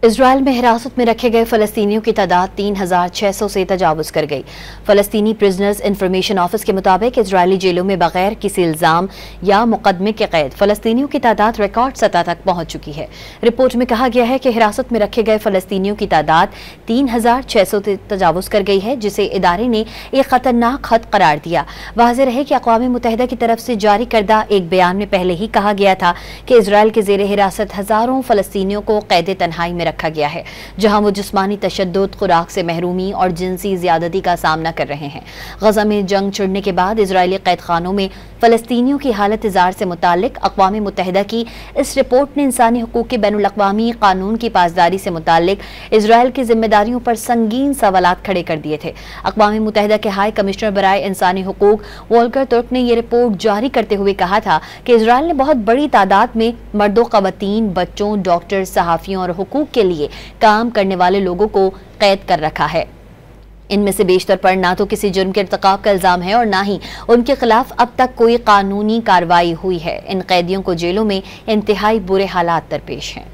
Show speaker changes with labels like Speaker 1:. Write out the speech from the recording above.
Speaker 1: Israel में हिरासत में रखे गए फलस्तीनियों की तादाद 3600 से तजावुज कर गई। फलस्तीनी प्रिजनर्स इंफॉर्मेशन ऑफिस के मुताबिक इजरायली जेलों में बगैर किसी इल्जाम या मुकदमे के कैद फलस्तीनियों की तादाद रिकॉर्ड सतह तक पहुंच चुकी है। रिपोर्ट में कहा गया है कि हिरासत में रखे गए फलस्तीनियों की तादाद 3600 से तजावुज कर गई है, जिसे इदारे ने एक खतरनाक खत करार दिया। वाज़ेह रहे कि अक़वाम मुत्तहिदा की तरफ से जारी करदा एक बयान में पहले ही कहा गया था कि इजराइल के ज़ेरे हिरासत हजारों फलस्तीनियों को कैद तन्हाई में रखा गया है, जहां वो जिस्मानी तशद्दुद, खुराक से महरूमी और जिनसी ज्यादती का सामना कर रहे हैं। गजा में जंग छिड़ने के बाद इजरायली कैद खानों में फलस्तीनियों की हालत इज़ार से मुताल्लिक अक़वाम मुत्तहिदा की इस रिपोर्ट ने इंसानी हुकूक के बैनुल-अक़वामी कानून की पासदारी से मुताल्लिक इजराइल की जिम्मेदारियों पर संगीन सवालात खड़े कर दिए थे। अक़वाम मुत्तहिदा के हाई कमिश्नर बराए इंसानी हुकूक वोल्कर तुर्क ने यह रिपोर्ट जारी करते हुए कहा था कि इजराइल ने बहुत बड़ी तादाद में मर्दों, ख़वातीन, बच्चों, डॉक्टर, सहाफ़ियों और हुकूक के लिए काम करने वाले लोगों को कैद कर रखा है। इनमें से बेशतर पर ना तो किसी जुर्म के इर्तिकाब का इल्जाम है और ना ही उनके खिलाफ अब तक कोई कानूनी कार्रवाई हुई है। इन कैदियों को जेलों में इंतहाई बुरे हालात दरपेश हैं।